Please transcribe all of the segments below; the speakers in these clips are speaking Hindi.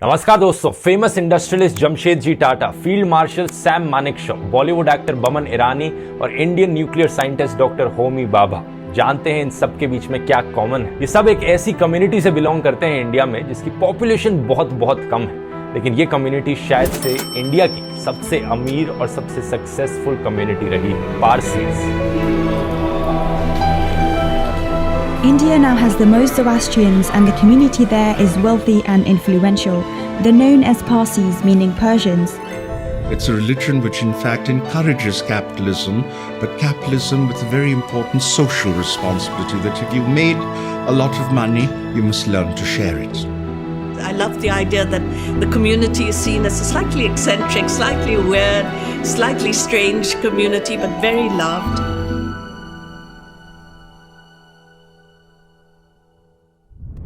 नमस्कार दोस्तों, famous industrialist Jamshedji Tata, field marshal Sam Manekshaw, Bollywood actor Boman Irani और Indian nuclear scientist doctor Homi Bhabha. जानते हैं इन सब के बीच में क्या कॉमन है? ये सब एक ऐसी कम्युनिटी से बिलोंग करते हैं इंडिया में जिसकी पॉपुलेशन बहुत कम है, लेकिन ये कम्युनिटी शायद से इंडिया की सबसे अमीर और सबसे सक्सेसफुल कम्युनिटी रही है, Parsis. India now has the most Zoroastrians and the community there is wealthy and influential. They're known as Parsis, meaning Persians. It's a religion which in fact encourages capitalism, but capitalism with a very important social responsibility that if you've made a lot of money, you must learn to share it. I love the idea that the community is seen as a slightly eccentric, slightly weird, slightly strange community, but very loved.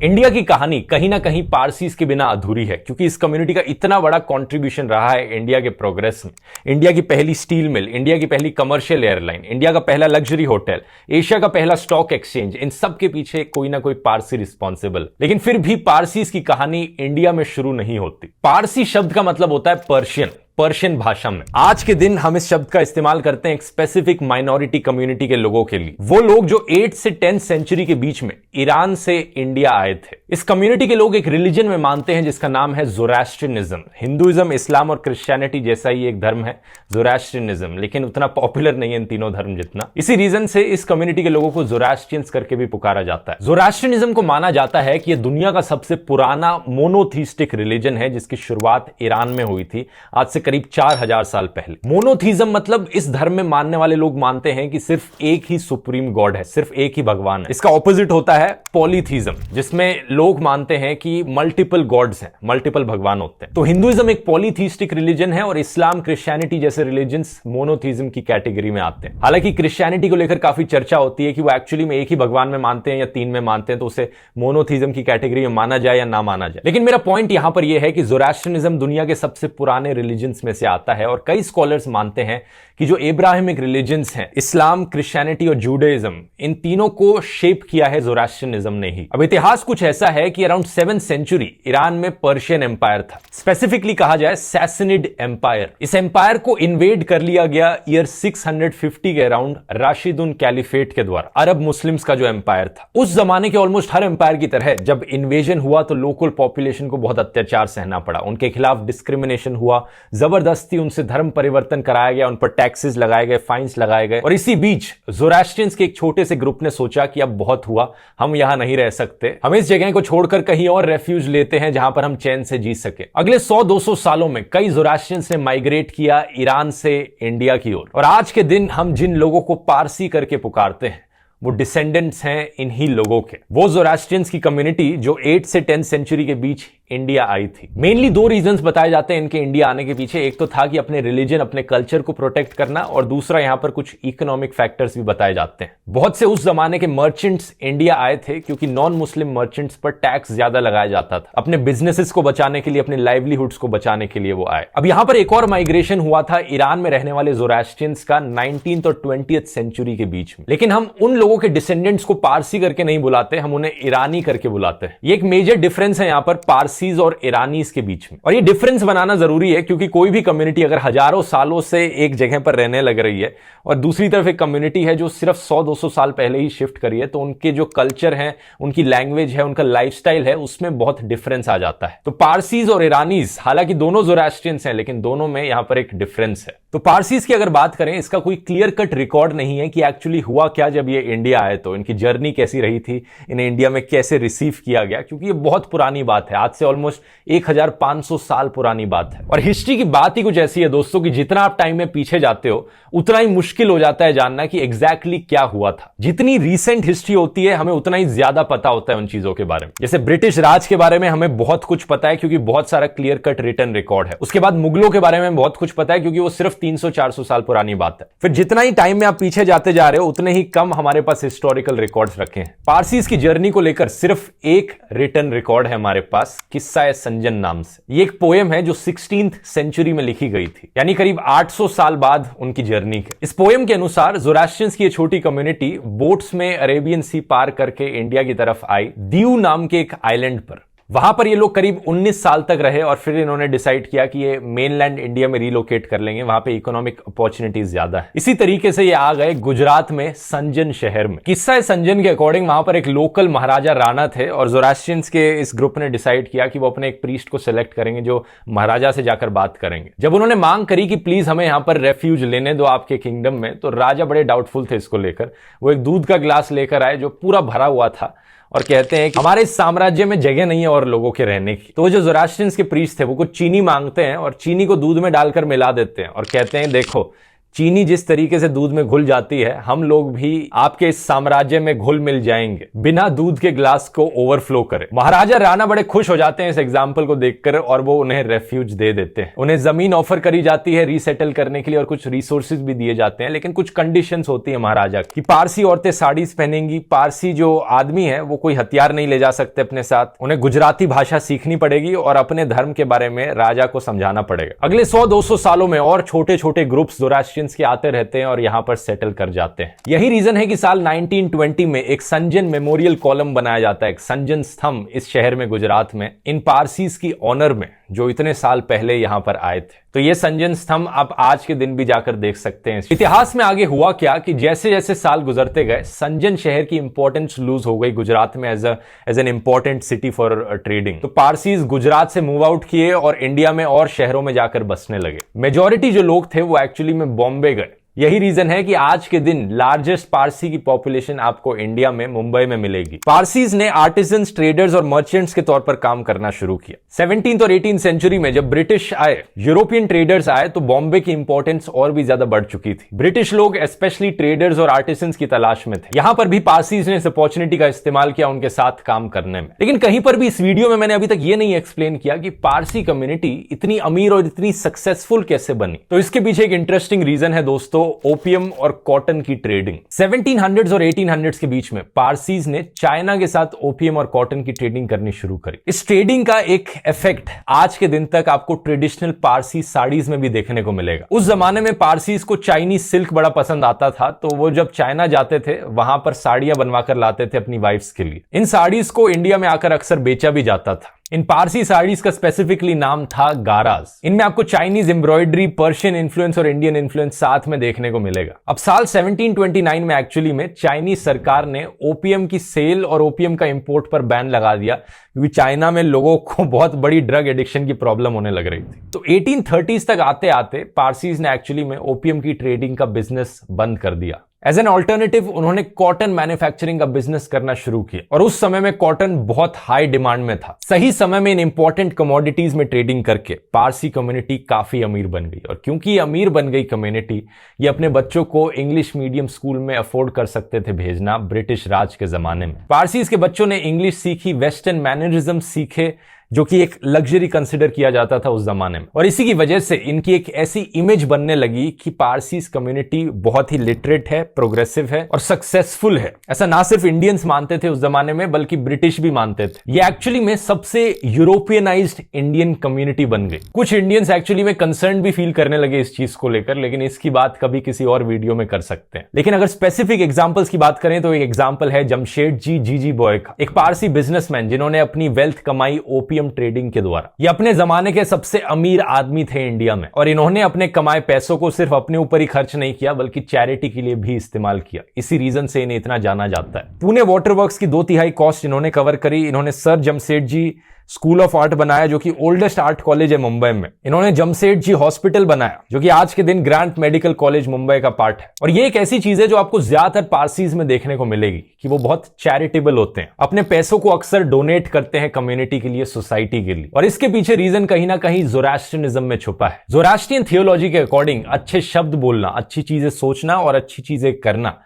India की कहानी कहीं ना कहीं पारसीज के बिना अधूरी है, क्योंकि इस कम्युनिटी का इतना बड़ा कंट्रीब्यूशन रहा है इंडिया के प्रोग्रेस में। इंडिया की पहली स्टील मिल, इंडिया की पहली कमर्शियल एयरलाइन, इंडिया का पहला लग्जरी होटल, एशिया का पहला स्टॉक एक्सचेंज, इन सब के पीछे कोई ना कोई पारसी रिस्पॉन्सिबल। लेकिन फिर भी पारसीज की कहानी इंडिया में शुरू नहीं होती। पारसी शब्द का मतलब होता है पर्शियन भाषा में। आज के दिन हम इस शब्द का इस्तेमाल करते हैं एक स्पेसिफिक माइनॉरिटी कम्युनिटी के लोगों के लिए, वो लोग जो 8th से 10th सेंचुरी के बीच में ईरान से इंडिया आए थे। इस कम्युनिटी के लोग एक रिलीजन में मानते हैं जिसका नाम है ज़ोरास्ट्रियनिज्म। हिंदुइज्म, इस्लाम और क्रिश्चियनिटी जैसा ही एक धर्म है ज़ोरास्ट्रियनिज्म, लेकिन उतना पॉपुलर नहीं है इन तीनों धर्म जितना। इसी रीजन से इस कम्युनिटी के लोगों को ज़ोरास्ट्रियंस करके भी पुकारा जाता है। ज़ोरास्ट्रियनिज्म को माना जाता है कि यह दुनिया का सबसे पुराना मोनोथीस्टिक रिलीजन है, जिसकी शुरुआत ईरान में हुई थी आज से करीब 4000 साल पहले। मोनोथीज्म मतलब इस धर्म में मानने वाले लोग मानते हैं कि सिर्फ एक ही सुप्रीम गॉड है, सिर्फ एक ही भगवान है। इसका ऑपोजिट होता है पॉलीथीज्म, जिसमें लोग मानते हैं कि मल्टीपल गॉड्स हैं, मल्टीपल भगवान होते हैं। तो हिंदुइज्म एक पॉलीथीस्टिक रिलीजन है और इस्लाम, क्रिश्चियनिटी जैसे रिलीजन्स मोनोथीज्म की कैटेगरी में आते हैं। हालांकि क्रिश्चियनिटी को लेकर काफी चर्चा होती है कि वो एक्चुअली में एक ही भगवान में मानते हैं या 3 में मानते हैं, तो उसे मोनोथीज्म की कैटेगरी में माना जाए या ना माना जाए। लेकिन मेरा पॉइंट यहां पर यह है कि ज़ोरास्ट्रियनिज्म दुनिया के सबसे पुराने रिलीजन्स में से आता है और कई स्कॉलर्स मानते हैं कि जो एब्राहिमिक रिलीजन्स हैं, इस्लाम, क्रिश्चियनिटी और जूडाइज्म, इन तीनों को शेप किया है ज़ोरास्ट्रियनिज्म ने ही। अब इतिहास कुछ ऐसा है कि अराउंड 7th सेंचुरी ईरान में पर्शियन एम्पायर था, स्पेसिफिकली कहा जाए सैसनिड एम्पायर। इस एम्पायर को इन्वेड कर लिया गया ईयर 650 के अराउंड राशिदुन कैलिफेट के द्वारा, अरब मुस्लिम्स का जो एम्पायर था। उस जमाने के ऑलमोस्ट हर एम्पायर की तरह जब इन्वेजन हुआ तो लोकल पॉपुलेशन को बहुत अत्याचार सहना पड़ा, उनके खिलाफ डिस्क्रिमिनेशन हुआ, जबरदस्ती उनसे धर्म परिवर्तन कराया गया, उन पर टैक्सेस लगाए गए, फाइन्स लगाए गए। और इसी बीच ज़ोरास्ट्रियंस के एक छोटे से ग्रुप ने सोचा कि अब बहुत हुआ, हम यहां नहीं रह सकते, हम इस जगह को छोड़कर कहीं और रेफ्यूज लेते हैं जहां पर हम चैन से जी सके। अगले 100-200 सालों में कई ज़ोरास्ट्रियंस ने माइग्रेट किया ईरान से इंडिया की ओर, और आज के दिन हम जिन लोगों को पारसी करके पुकारते हैं वो डिसेंडेंट्स हैं इन्हीं लोगों के। वो ज़ोरास्ट्रियंस की कम्युनिटी जो 8th से 10th सेंचुरी के बीच इंडिया आई थी। मेनली 2 रीजंस बताए जाते हैं इनके इंडिया आने के पीछे। एक तो था कि अपने रिलीजन, अपने कल्चर को प्रोटेक्ट करना, और दूसरा यहां पर कुछ इकोनॉमिक फैक्टर्स भी बताए जाते हैं। बहुत से उस जमाने के मर्चेंट्स इंडिया आए थे क्योंकि नॉन मुस्लिम मर्चेंट्स पर टैक्स ज्यादा लगाया जाता था। अपने बिजनेसेस को बचाने के लिए, अपने लाइवलीहुड्स को बचाने के लिए वो आए। अब यहां पर एक और माइग्रेशन हुआ था ईरान में रहने वाले ज़ोरास्ट्रियंस का 19th और 20th सेंचुरी के बीच में। लेकिन हम उन लोगों के डिसेंडेंट्स को पारसी करके नहीं बुलाते, हम उन्हें ईरानी करके बुलाते हैं। ये एक मेजर डिफरेंस है यहां पर पारसीज और ईरानी के बीच में। और ये डिफरेंस बनाना जरूरी है क्योंकि कोई भी कम्युनिटी अगर हजारों सालों से एक जगह पर रहने लग रही है और दूसरी तरफ एक कम्युनिटी है जो सिर्फ 100-200 साल पहले ही शिफ्ट करी है, तो उनके जो कल्चर है, उनकी लैंग्वेज है, उनका लाइफस्टाइल है, उसमें बहुत डिफरेंस आ जाता है। तो पारसीज और ईरानीज, हालांकि दोनों ज़ोरास्ट्रियंस हैं, लेकिन दोनों में यहां पर एक डिफरेंस है। तो पारसीज की अगर बात करें, इसका कोई क्लियर कट रिकॉर्ड नहीं है कि एक्चुअली हुआ क्या जब ये इंडिया आए, तो इनकी जर्नी कैसी रही थी, इन्हें इंडिया में कैसे रिसीव किया गया, क्योंकि ये बहुत पुरानी बात है, आज से ऑलमोस्ट 1500 साल पुरानी बात है। और हिस्ट्री की बात ही कुछ ऐसी है दोस्तों कि जितना आप टाइम में पीछे जाते हो उतना ही मुश्किल हो जाता है जानना कि एग्जैक्टली क्या हुआ था। जितनी रीसेंट हिस्ट्री होती है हमें उतना ही ज्यादा पता होता है उन चीजों के बारे में। जैसे ब्रिटिश राज के बारे में हमें बहुत कुछ पता है क्योंकि बहुत सारा क्लियर कट रिटन रिकॉर्ड है। उसके बाद मुगलों के बारे में बहुत कुछ पता है क्योंकि वो सिर्फ 300-400 साल पुरानी बात है। फिर जितना ही टाइम में आप पीछे जाते जा रहे हो उतने ही कम हमारे पास हिस्टोरिकल रिकॉर्ड्स रखे हैं। पारसीज की जर्नी को लेकर सिर्फ एक रिटन रिकॉर्ड है हमारे पास, किस्सा संजन नाम से। ये एक पोएम है जो 16th सेंचुरी में लिखी गई थी, यानी करीब 800 साल बाद उनकी जर्नी के। इस पोएम के अनुसार ज़ोरास्ट्रियंस की छोटी कम्युनिटी बोट्स में अरेबियन सी पार करके इंडिया की तरफ आई, दीव नाम के एक आइलैंड पर। वहां पर ये लोग करीब 19 साल तक रहे और फिर इन्होंने डिसाइड किया कि ये मेनलैंड इंडिया में रिलोकेट कर लेंगे, वहां पे इकोनॉमिक अपॉर्चुनिटीज ज्यादा है। इसी तरीके से ये आ गए गुजरात में संजन शहर में। किस्सा है संजन के अकॉर्डिंग, वहां पर एक लोकल महाराजा राणा थे और ज़ोरास्ट्रियंस के इस ग्रुप ने डिसाइड किया कि वो अपने एक प्रीस्ट को सिलेक्ट करेंगे जो महाराजा से जाकर बात करेंगे। जब उन्होंने मांग करी कि प्लीज हमें यहां पर रेफ्यूज लेने दो आपके किंगडम में, तो राजा बड़े डाउटफुल थे इसको लेकर। वो एक दूध का गिलास लेकर आए जो पूरा भरा हुआ था और कहते हैं कि हमारे इस साम्राज्य में जगह नहीं है और लोगों के रहने की। तो वो जो ज़ोरास्ट्रियंस के प्रीस्ट थे वो कुछ चीनी मांगते हैं और चीनी को दूध में डालकर मिला देते हैं और कहते हैं देखो चीनी जिस तरीके से दूध में घुल जाती है, हम लोग भी आपके इस साम्राज्य में घुल मिल जाएंगे बिना दूध के ग्लास को ओवरफ्लो करे। महाराजा राणा बड़े खुश हो जाते हैं इस एग्जाम्पल को देखकर और वो उन्हें रेफ्यूज दे देते हैं। उन्हें जमीन ऑफर करी जाती है रीसेटल करने के लिए और कुछ रिसोर्सेज भी दिए जाते हैं, लेकिन कुछ कंडीशंस होती है महाराजा की। पारसी औरतें साड़ीज पहनेंगी, पारसी जो आदमी है वो कोई हथियार नहीं ले जा सकते अपने साथ, उन्हें गुजराती भाषा सीखनी पड़ेगी और अपने धर्म के बारे में राजा को समझाना पड़ेगा। अगले 100-200 सालों में और छोटे छोटे ग्रुप्स ज़ोरास्ट्रियंस के आते रहते हैं और यहां पर सेटल कर जाते हैं। यही रीजन है कि साल 1920 में एक संजन मेमोरियल कॉलम बनाया जाता है, एक संजन स्तंभ इस शहर में गुजरात में, इन पारसीज की ऑनर में जो इतने साल पहले यहां पर आए थे। तो ये संजन स्तंभ आप आज के दिन भी जाकर देख सकते हैं। इतिहास में आगे हुआ क्या कि जैसे जैसे साल गुजरते गए संजन शहर की इंपॉर्टेंस लूज हो गई गुजरात में as an important city for trading. तो पारसीज गुजरात से मूव आउट किए और इंडिया में और शहरों में जाकर बसने लगे। मेजॉरिटी जो लोग थे वो एक्चुअली में बॉम्बे गए। यही रीजन है कि आज के दिन लार्जेस्ट पारसी की पॉपुलेशन आपको इंडिया में मुंबई में मिलेगी। पारसीज ने आर्टिजन्स, ट्रेडर्स और मर्चेंट्स के तौर पर काम करना शुरू किया। 17th और 18th सेंचुरी में जब ब्रिटिश आए, यूरोपियन ट्रेडर्स आए, तो बॉम्बे की इंपॉर्टेंस और भी ज्यादा बढ़ चुकी थी। ब्रिटिश लोग स्पेशली ट्रेडर्स और आर्टिजन्स की तलाश में थे। यहां पर भी पारसीज ने इस अपॉर्चुनिटी का इस्तेमाल किया उनके साथ काम करने में। लेकिन कहीं पर भी इस वीडियो में मैंने अभी तक ये नहीं एक्सप्लेन किया कि पारसी कम्युनिटी इतनी अमीर और इतनी सक्सेसफुल कैसे बनी। तो इसके पीछे एक इंटरेस्टिंग रीजन है दोस्तों, ओपियम और कॉटन की ट्रेडिंग। 1700s और 1800s के बीच में पारसीज ने चाइना के साथ ओपियम और कॉटन की ट्रेडिंग करनी शुरू करी। इस ट्रेडिंग का एक इफेक्ट आज के दिन तक आपको ट्रेडिशनल पारसी साड़ीज में भी देखने को मिलेगा। उस जमाने में पारसीज को चाइनीज सिल्क बड़ा पसंद आता था, तो वो जब चाइना जाते थे वहां पर साड़ियां बनवा कर लाते थे अपनी वाइफ्स के लिए। इन साड़ीज को इंडिया में आकर अक्सर बेचा भी जाता था। इन पारसी साड़ीज का स्पेसिफिकली नाम था गाराज। इनमें आपको चाइनीज एम्ब्रॉयडरी, पर्शियन इन्फ्लुएंस और इंडियन इन्फ्लुएंस साथ में देखने को मिलेगा। अब साल 1729 में एक्चुअली में चाइनीज सरकार ने ओपियम की सेल और ओपियम का इंपोर्ट पर बैन लगा दिया, क्योंकि चाइना में लोगों को बहुत बड़ी ड्रग एडिक्शन की प्रॉब्लम होने लग रही थी। तो 1830s तक आते आते पारसीज ने एक्चुअली में ओपियम की ट्रेडिंग का बिजनेस बंद कर दिया। एज एन ऑल्टरनेटिव उन्होंने कॉटन मैन्युफैक्चरिंग का बिजनेस करना शुरू किया और उस समय में कॉटन बहुत हाई डिमांड में था। सही समय में इन इंपॉर्टेंट कमोडिटीज में ट्रेडिंग करके पारसी कम्युनिटी काफी अमीर बन गई। और क्योंकि ये अमीर बन गई कम्युनिटी, ये अपने बच्चों को इंग्लिश मीडियम स्कूल में अफोर्ड कर सकते थे भेजना ब्रिटिश राज के जमाने में। पारसीज के बच्चों ने इंग्लिश सीखी, वेस्टर्न मैनरिज्म सीखे, जो कि एक लग्जरी कंसिडर किया जाता था उस जमाने में। और इसी की वजह से इनकी एक ऐसी इमेज बनने लगी कि पारसीज कम्युनिटी बहुत ही लिटरेट है, प्रोग्रेसिव है और सक्सेसफुल है। ऐसा ना सिर्फ इंडियंस मानते थे उस जमाने में, बल्कि ब्रिटिश भी मानते थे। ये एक्चुअली में सबसे यूरोपियनाइज्ड इंडियन कम्युनिटी बन गई। कुछ इंडियंस एक्चुअली में कंसर्न भी फील करने लगे इस चीज को लेकर, लेकिन इसकी बात कभी किसी और वीडियो में कर सकते हैं। लेकिन अगर स्पेसिफिक एग्जांपल्स की बात करें तो एक एग्जांपल है जमशेदजी जीजी बॉय का, एक पारसी बिजनेसमैन जिन्होंने अपनी वेल्थ कमाई ओपियम ट्रेडिंग के द्वारा। ये अपने जमाने के सबसे अमीर आदमी थे इंडिया में और इन्होंने अपने कमाए पैसों को सिर्फ अपने ऊपर ही खर्च नहीं किया, बल्कि चैरिटी के लिए भी इस्तेमाल किया। इसी रीजन से इन्हें इतना जाना जाता है। पुणे वाटर वर्क्स की 2/3 कॉस्ट इन्होंने कवर करी। इन्होंने sir Jamshedji school of art बनाया, जो कि ओल्डेस्ट आर्ट कॉलेज है मुंबई में। इन्होंने जमशेदजी हॉस्पिटल बनाया, जो कि आज के दिन ग्रांट मेडिकल कॉलेज मुंबई का पार्ट है। और ये एक ऐसी चीज है जो आपको ज्यादातर पारसीज में देखने को मिलेगी कि वो बहुत चैरिटेबल होते हैं, अपने पैसों को अक्सर डोनेट करते हैं कम्युनिटी के लिए, सोसाइटी के लिए। और इसके पीछे रीजन कहीं ना कहीं ज़ोरास्ट्रियनिज्म में छुपा है। ज़ोरास्ट्रियन थियोलॉजी के अकॉर्डिंग अच्छे शब्द बोलना, अच्छी चीजें सोचना और अच्छी चीजें करना,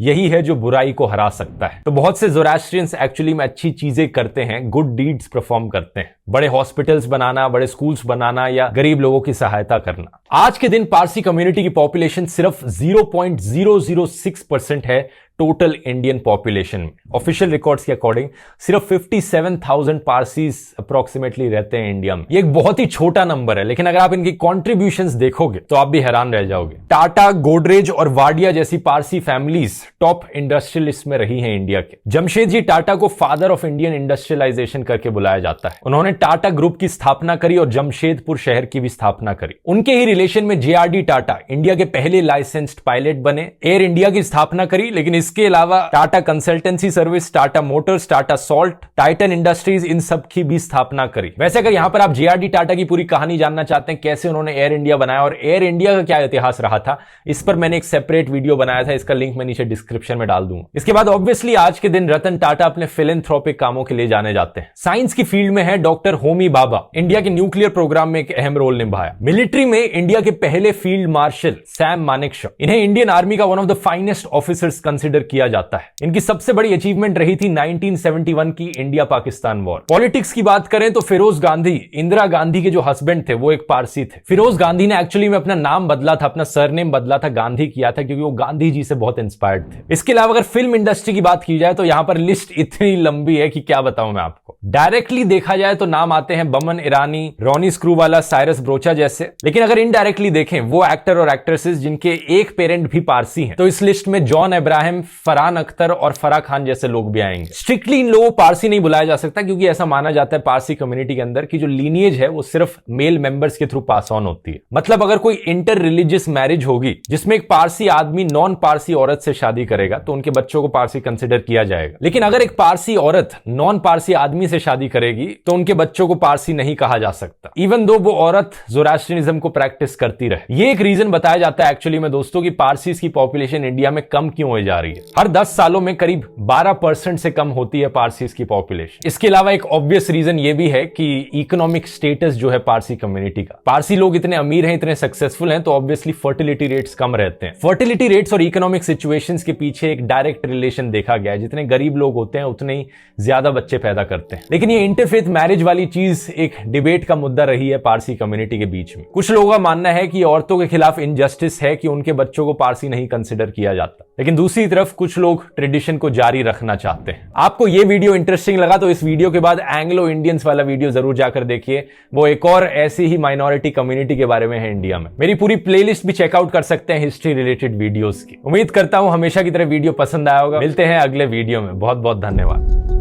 यही है जो बुराई को हरा सकता है। तो बहुत से ज़ोरास्ट्रियंस एक्चुअली में अच्छी चीजें करते हैं, गुड डीड्स परफॉर्म करते हैं। बड़े हॉस्पिटल्स बनाना, बड़े स्कूल्स बनाना या गरीब लोगों की सहायता करना। आज के दिन पारसी कम्युनिटी की पॉपुलेशन सिर्फ 0.006% है टोटल इंडियन पॉपुलेशन में। ऑफिशियल रिकॉर्ड्स के अकॉर्डिंग सिर्फ 57,000 पारसीज अप्रोक्सीमेटली रहते हैं इंडिया में। ये एक बहुत ही छोटा नंबर है, लेकिन अगर आप इनकी कॉन्ट्रीब्यूशंस देखोगे तो आप भी हैरान रह जाओगे। टाटा, गोदरेज और वाडिया जैसी पारसी फैमिलीज टॉप इंडस्ट्रियलिस्ट में रही हैं इंडिया के। जमशेदजी टाटा को फादर ऑफ इंडियन इंडस्ट्रियलाइजेशन करके बुलाया जाता है। उन्होंने टाटा ग्रुप की स्थापना करी और जमशेदपुर शहर की भी स्थापना करी। उनके ही रिलेशन में जेआरडी टाटा इंडिया के पहले लाइसेंस्ड पायलट बने। एयर इंडिया की स्थापना करी, लेकिन इसके अलावा Tata consultancy service, Tata motors, Tata salt, Titan industries, इन सब की भी स्थापना करी। वैसे अगर यहां पर आप जेआरडी टाटा की पूरी कहानी जानना चाहते हैं, कैसे उन्होंने एयर इंडिया बनाया और एयर इंडिया का क्या इतिहास रहा था, इस पर मैंने एक सेपरेट वीडियो बनाया था, इसका लिंक मैं नीचे डिस्क्रिप्शन में डाल दूंगा। इसके बाद ऑब्वियसली आज के दिन रतन टाटा अपने फिलेंथ्रोपिक कामों के लिए जाने जाते हैं। साइंस की फील्ड में है डॉक्टर होमी बाबा, इंडिया के न्यूक्लियर प्रोग्राम में एक अहम रोल निभाया। मिलिट्री में इंडिया के पहले फील्ड मार्शल सैम मानेकशॉ, इन्हें इंडियन आर्मी का one of the finest officers consider किया जाता है। इनकी सबसे बड़ी अचीवमेंट रही थी 1971 की इंडिया पाकिस्तान वॉर। पॉलिटिक्स की बात करें तो फिरोज गांधी, इंदिरा गांधी के जो हस्बैंड थे, वो एक पारसी थे। फिरोज गांधी ने एक्चुअली में अपना नाम बदला था, अपना सरनेम बदला था, गांधी किया था, क्योंकि वो गांधी जी से बहुत इंस्पायर्ड थे। इसके अलावा अगर फिल्म इंडस्ट्री की बात की जाए तो यहां पर लिस्ट इतनी लंबी है कि क्या बताऊं मैं आपको। डायरेक्टली देखा जाए तो नाम आते हैं बमन ईरानी, रॉनी स्क्रूवाला, साइरस ब्रोचा जैसे, लेकिन अगर इनडायरेक्टली देखें वो एक्टर और एक्ट्रेसेस जिनके एक पेरेंट भी पारसी हैं, तो इस लिस्ट में जॉन अब्राहम, फरहान अख्तर और फराह खान जैसे लोग भी आएंगे। स्ट्रिक्टली इन लोगों को पारसी नहीं बुलाया जा सकता, क्योंकि ऐसा माना जाता है पारसी कम्युनिटी के अंदर कि जो लीनिएज है वो सिर्फ मेल मेंबर्स के थ्रू पास ऑन होती है। मतलब अगर कोई इंटर रिलीजियस मैरिज होगी जिसमें एक पारसी आदमी नॉन पारसी औरत से शादी करेगा, तो उनके बच्चों को पारसी कंसिडर किया जाएगा। लेकिन अगर एक पारसी औरत नॉन पारसी आदमी से शादी करेगी तो उनके बच्चों को पारसी नहीं कहा जा सकता, इवन दो वो औरत ज़ोरास्ट्रियनिज्म को प्रैक्टिस करती रहे। ये एक रीजन बताया जाता है एक्चुअली में दोस्तों कि पारसीज की पॉपुलेशन इंडिया में कम क्यों हो जा रही है। हर 10 सालों में करीब 12% से कम होती है पारसीज की पॉपुलेशन। इसके अलावा एक ऑब्वियस रीजन ये भी है कि इकोनॉमिक स्टेटस जो है पारसी कम्युनिटी का, पारसी लोग इतने अमीर हैं, इतने सक्सेसफुल हैं, तो ऑब्वियसली फर्टिलिटी रेट्स कम रहते हैं। फर्टिलिटी रेट्स और इकोनॉमिक सिचुएशंस के पीछे एक डायरेक्ट रिलेशन देखा गया है। जितने गरीब लोग होते हैं उतने ही ज्यादा बच्चे पैदा करते हैं। लेकिन ये इंटरफेथ मैरिज वाली चीज एक डिबेट का मुद्दा रही है पारसी कम्युनिटी के बीच में। कुछ लोगों का मानना है कि औरतों के खिलाफ इनजस्टिस है कि उनके बच्चों को पारसी नहीं कंसिडर किया जाता, लेकिन दूसरी तरफ कुछ लोग ट्रेडिशन को जारी रखना चाहते हैं। आपको ये वीडियो इंटरेस्टिंग लगा तो इस वीडियो के बाद एंग्लो इंडियंस वाला वीडियो जरूर जाकर देखिए, वो एक और ऐसी ही माइनॉरिटी कम्युनिटी के बारे में है इंडिया में। मेरी पूरी प्लेलिस्ट भी चेकआउट कर सकते हैं हिस्ट्री रिलेटेड वीडियोस की। उम्मीद करता हूं हमेशा की तरह वीडियो पसंद आया होगा। मिलते हैं अगले वीडियो में। बहुत बहुत धन्यवाद।